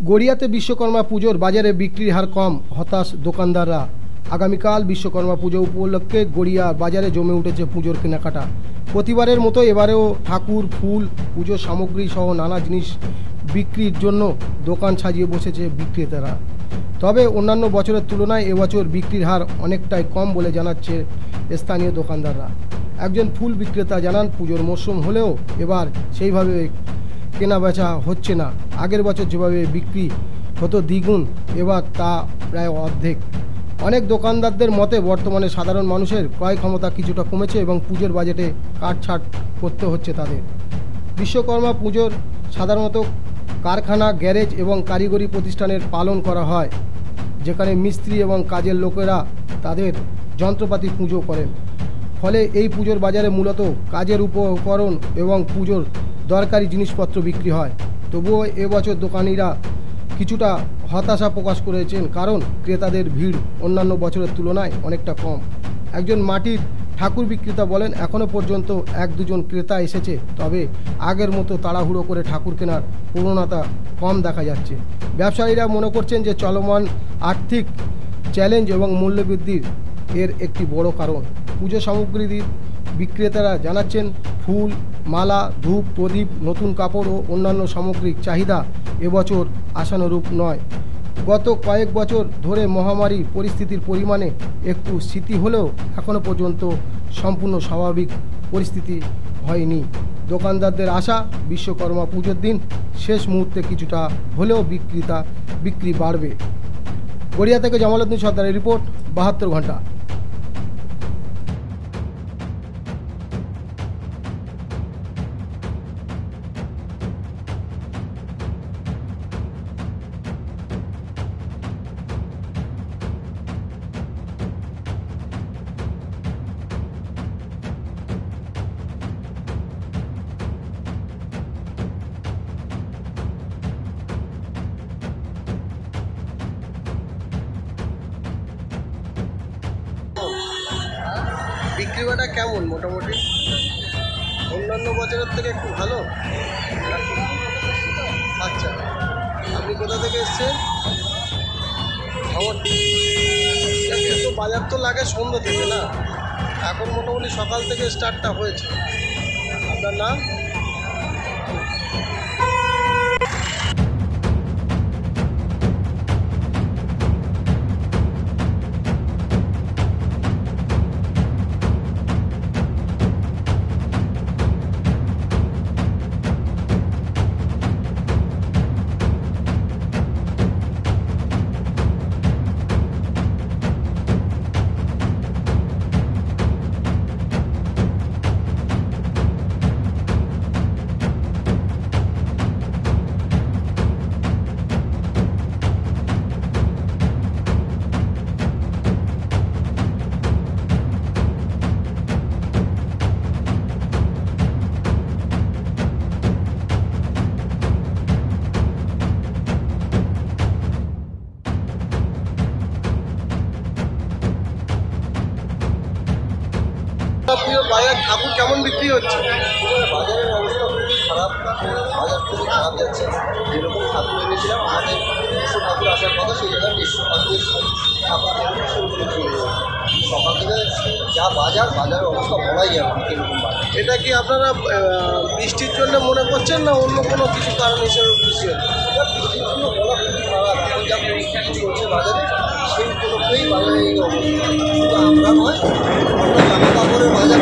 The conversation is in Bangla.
গড়িয়াতে বিশ্বকর্মা পুজোর বাজারে বিক্রির হার কম, হতাশ দোকানদাররা। আগামীকাল বিশ্বকর্মা পুজো উপলক্ষে গড়িয়া বাজারে জমে উঠেছে পুজোর কেনাকাটা। প্রতিবারের মতো এবারেও ঠাকুর, ফুল, পুজোর সামগ্রী সহ নানা জিনিস বিক্রির জন্য দোকান সাজিয়ে বসেছে বিক্রেতারা। তবে অন্যান্য বছরের তুলনায় এবছর বিক্রির হার অনেকটাই কম বলে জানাচ্ছে স্থানীয় দোকানদাররা। একজন ফুল বিক্রেতা জানান, পুজোর মরশুম হলেও এবার সেইভাবে কেনা বেচা হচ্ছে না। আগের বছর যেভাবে বিক্রি হতো দ্বিগুণ, এবার তা প্রায় অর্ধেক। অনেক দোকানদারদের মতে বর্তমানে সাধারণ মানুষের ক্রয় ক্ষমতা কিছুটা কমেছে এবং পুজোর বাজেটে কাটছাট করতে হচ্ছে তাদের। বিশ্বকর্মা পুজোর সাধারণত কারখানা, গ্যারেজ এবং কারিগরি প্রতিষ্ঠানের পালন করা হয়, যেখানে মিস্ত্রি এবং কাজের লোকেরা তাদের যন্ত্রপাতি পুজো করেন। ফলে এই পুজোর বাজারে মূলত কাজের উপকরণ এবং পুজোর দরকারি জিনিসপত্র বিক্রি হয়। তবুও এবছর দোকানিরা কিছুটা হতাশা প্রকাশ করেছেন, কারণ ক্রেতাদের ভিড় অন্যান্য বছরের তুলনায় অনেকটা কম। একজন মাটির ঠাকুর বিক্রেতা বলেন, এখনও পর্যন্ত 1-2 ক্রেতা এসেছে, তবে আগের মতো তাড়াহুড়ো করে ঠাকুর কেনার প্রবণতা কম দেখা যাচ্ছে। ব্যবসায়ীরা মনে করছেন যে চলমান আর্থিক চ্যালেঞ্জ এবং মূল্যবৃদ্ধির এর একটি বড় কারণ। পুজো সামগ্রী বিক্রেতারা জানাচ্ছেন, ফুল, মালা, ধূপ, প্রদীপ, নতুন কাপড় ও অন্যান্য সামগ্রিক চাহিদা এবছর আশানুরূপ নয়। গত কয়েক বছর ধরে মহামারী পরিস্থিতির পরিমাণে একটু স্মৃতি হলেও এখনও পর্যন্ত সম্পূর্ণ স্বাভাবিক পরিস্থিতি হয়নি। দোকানদারদের আশা, বিশ্বকর্মা পুজোর দিন শেষ মুহূর্তে কিছুটা হলেও বিক্রি বাড়বে। গড়িয়া থেকে জামালউদ্দিন সর্দারের রিপোর্ট, 72 ঘন্টা। বিক্রি বাটা কেমন? মোটামুটি অন্যান্য বছরের থেকে একটু ভালো। আচ্ছা, আপনি কোথা থেকে এসছেন? কিন্তু বাজার তো লাগে সন্ধ্যা থেকে না, এখন মোটামুটি সকাল থেকে স্টার্টটা হয়েছে। আপনার নাম? বাজার ঠাকুর কেমন বিক্রি হচ্ছে? বাজারের অবস্থা খুবই খারাপ, বাজার খুবই খারাপ যাচ্ছে। যেরকম ঠাকুর এনেছিলাম, আমাদের বিশ্ব ঠাকুর আসার কথা, সেই জায়গায় বিশ্ব ঠাকুর সকাল থেকে যা বাজারের অবস্থা বলাই যাবে না কীরকম বাজার। এটা কি আপনারা বৃষ্টির জন্য মনে করছেন, না অন্য কোনো কিছু কারণ হিসেবে বৃষ্টি হচ্ছে? বৃষ্টির জন্য বলা খুবই খারাপ। এখন যা পরিস্থিতি চলছে বাজারে, সেই উপলক্ষেই বাজারে এই অবস্থা। শুধু আমরা নয়, আমরা জামা কাপড়ের বাজার